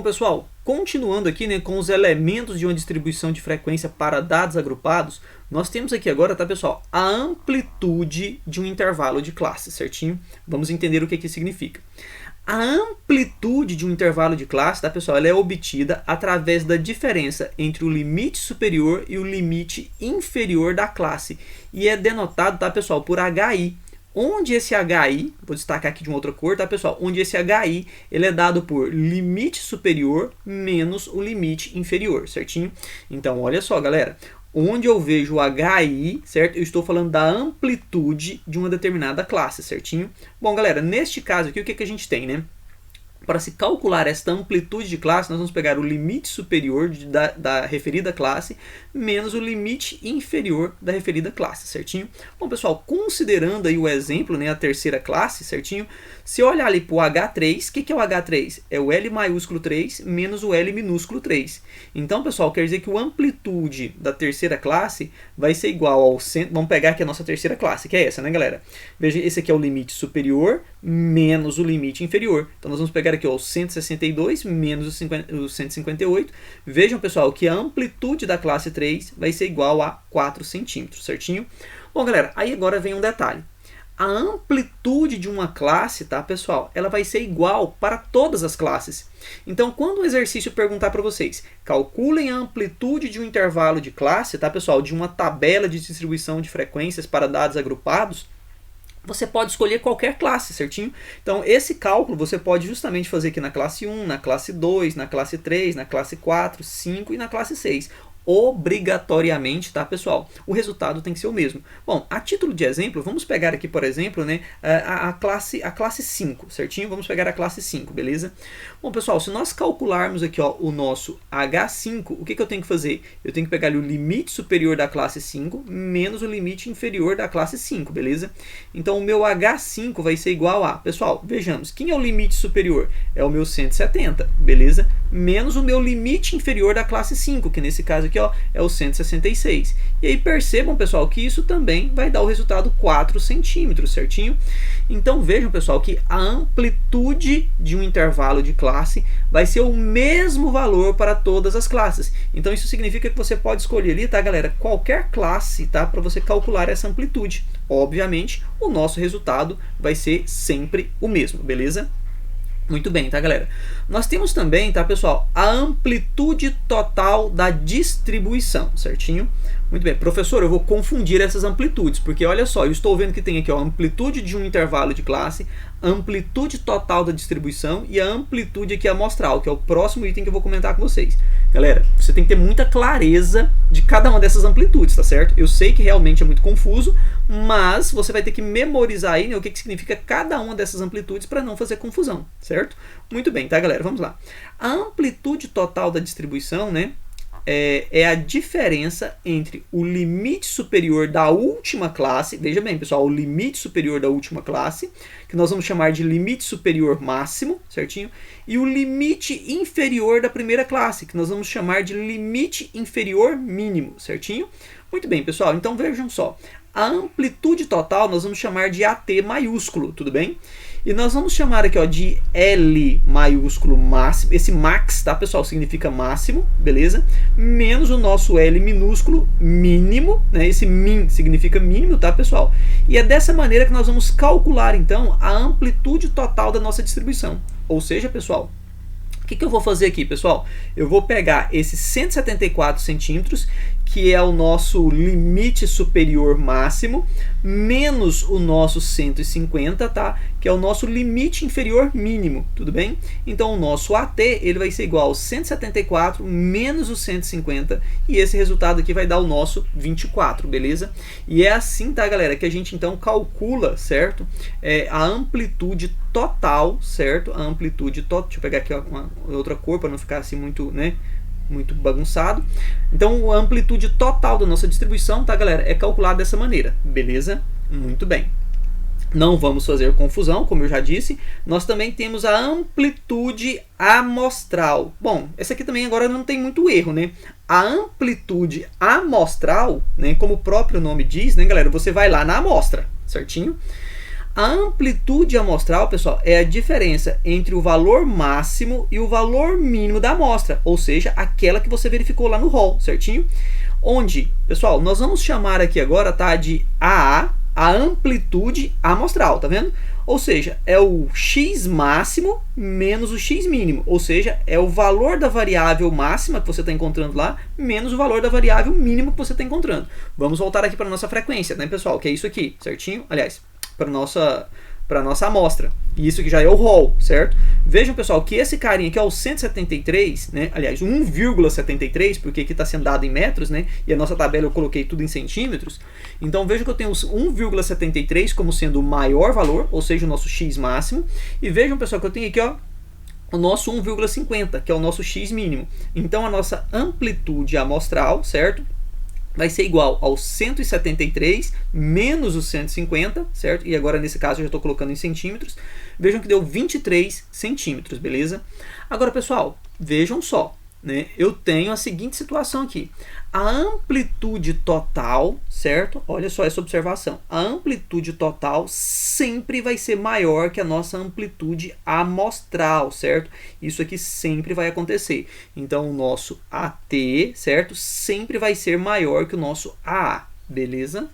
pessoal, continuando aqui, né, com os elementos de uma distribuição de frequência para dados agrupados, nós temos aqui agora, tá, pessoal, a amplitude de um intervalo de classe, certinho? Vamos entender o que que significa. A amplitude de um intervalo de classe, tá, pessoal, ela é obtida através da diferença entre o limite superior e o limite inferior da classe. E é denotado, tá, pessoal, por HI. Onde esse HI, vou destacar aqui de uma outra cor, tá, pessoal? Onde esse HI, ele é dado por limite superior menos o limite inferior, certinho? Então, olha só, galera. Onde eu vejo o HI, certo? Eu estou falando da amplitude de uma determinada classe, certinho? Bom, galera, neste caso aqui, o que a gente tem, né? Para se calcular esta amplitude de classe, nós vamos pegar o limite superior da referida classe menos o limite inferior da referida classe, certinho? Bom, pessoal, considerando aí o exemplo, né, a terceira classe, certinho? Se eu olhar ali para o H3, o que é o H3? É o L maiúsculo 3 menos o L minúsculo 3. Então, pessoal, quer dizer que a amplitude da terceira classe vai ser igual ao... Vamos pegar aqui a nossa terceira classe, que é essa, né, galera? Veja, esse aqui é o limite superior menos o limite inferior. Então, nós vamos pegar aqui ó, o 162 menos o 158. Vejam, pessoal, que a amplitude da classe 3 vai ser igual a 4 centímetros, certinho? Bom, galera, aí agora vem um detalhe. A amplitude de uma classe, tá, pessoal, ela vai ser igual para todas as classes. Então, quando o exercício perguntar para vocês, calculem a amplitude de um intervalo de classe, tá, pessoal, de uma tabela de distribuição de frequências para dados agrupados, você pode escolher qualquer classe, certinho? Então, esse cálculo você pode justamente fazer aqui na classe 1, na classe 2, na classe 3, na classe 4, 5 e na classe 6. Obrigatoriamente, tá, pessoal? O resultado tem que ser o mesmo. Bom, a título de exemplo, vamos pegar aqui, por exemplo, né, a classe 5, certinho? Vamos pegar a classe 5, beleza? Bom, pessoal, se nós calcularmos aqui ó, o nosso H5, o que eu tenho que fazer? Eu tenho que pegar ali o limite superior da classe 5 menos o limite inferior da classe 5, beleza? Então, o meu H5 vai ser igual a... Pessoal, vejamos, quem é o limite superior? É o meu 170, beleza? Menos o meu limite inferior da classe 5, que nesse caso aqui ó, é o 166. E aí percebam, pessoal, que isso também vai dar o resultado 4 centímetros, certinho? Então vejam, pessoal, que a amplitude de um intervalo de classe vai ser o mesmo valor para todas as classes. Então isso significa que você pode escolher ali, tá, galera, qualquer classe, tá, para você calcular essa amplitude. Obviamente, o nosso resultado vai ser sempre o mesmo, beleza? Muito bem, tá, galera? Nós temos também, tá, pessoal, a amplitude total da distribuição, certinho? Muito bem, professor, eu vou confundir essas amplitudes, porque olha só, eu estou vendo que tem aqui ó, a amplitude de um intervalo de classe, a amplitude total da distribuição e a amplitude aqui amostral, que é o próximo item que eu vou comentar com vocês. Galera, você tem que ter muita clareza de cada uma dessas amplitudes, tá certo? Eu sei que realmente é muito confuso, mas você vai ter que memorizar aí, né, o que significa cada uma dessas amplitudes para não fazer confusão, certo? Muito bem, tá, galera? Vamos lá. A amplitude total da distribuição, né, é a diferença entre o limite superior da última classe, veja bem, pessoal, o limite superior da última classe, que nós vamos chamar de limite superior máximo, certinho? E o limite inferior da primeira classe, que nós vamos chamar de limite inferior mínimo, certinho? Muito bem, pessoal, então vejam só. A amplitude total nós vamos chamar de AT maiúsculo, tudo bem? E nós vamos chamar aqui ó, de L maiúsculo máximo, esse max, tá, pessoal, significa máximo, beleza? Menos o nosso L minúsculo mínimo, né? Esse min significa mínimo, tá, pessoal? E é dessa maneira que nós vamos calcular, então, a amplitude total da nossa distribuição. Ou seja, pessoal, o que eu vou fazer aqui, pessoal? Eu vou pegar esses 174 centímetros, que é o nosso limite superior máximo, menos o nosso 150, tá? Que é o nosso limite inferior mínimo, tudo bem? Então, o nosso AT ele vai ser igual ao 174 menos o 150, e esse resultado aqui vai dar o nosso 24, beleza? E é assim, tá, galera, que a gente, então, calcula, certo? A amplitude total, certo? A amplitude total, deixa eu pegar aqui uma outra cor para não ficar assim muito, né? Muito bagunçado. Então, a amplitude total da nossa distribuição, tá, galera, é calculada dessa maneira, beleza? Muito bem. Não vamos fazer confusão, como eu já disse. Nós também temos a amplitude amostral. Bom, essa aqui também agora não tem muito erro, né? A amplitude amostral, né, como o próprio nome diz, né, galera, você vai lá na amostra, certinho? A amplitude amostral, pessoal, é a diferença entre o valor máximo e o valor mínimo da amostra, ou seja, aquela que você verificou lá no rol, certinho? Onde, pessoal, nós vamos chamar aqui agora, tá, de AA, a amplitude amostral, tá vendo? Ou seja, é o x máximo menos o x mínimo, ou seja, é o valor da variável máxima que você está encontrando lá, menos o valor da variável mínima que você está encontrando. Vamos voltar aqui para a nossa frequência, né, pessoal? Que é isso aqui, certinho? Aliás, para a nossa amostra. E isso aqui já é o rol, certo? Vejam, pessoal, que esse carinha aqui é o 173, né? Aliás, 1,73, porque aqui está sendo dado em metros, né? E a nossa tabela eu coloquei tudo em centímetros. Então, vejam que eu tenho 1,73 como sendo o maior valor, ou seja, o nosso x máximo. E vejam, pessoal, que eu tenho aqui, ó, o nosso 1,50, que é o nosso x mínimo. Então, a nossa amplitude amostral, certo? Vai ser igual ao 173 menos o 150, certo? E agora, nesse caso, eu já estou colocando em centímetros. Vejam que deu 23 centímetros, beleza? Agora, pessoal, vejam só, né? Eu tenho a seguinte situação aqui. A amplitude total, certo? Olha só essa observação. A amplitude total sempre vai ser maior que a nossa amplitude amostral, certo? Isso aqui sempre vai acontecer. Então, o nosso AT, certo? Sempre vai ser maior que o nosso AA, beleza?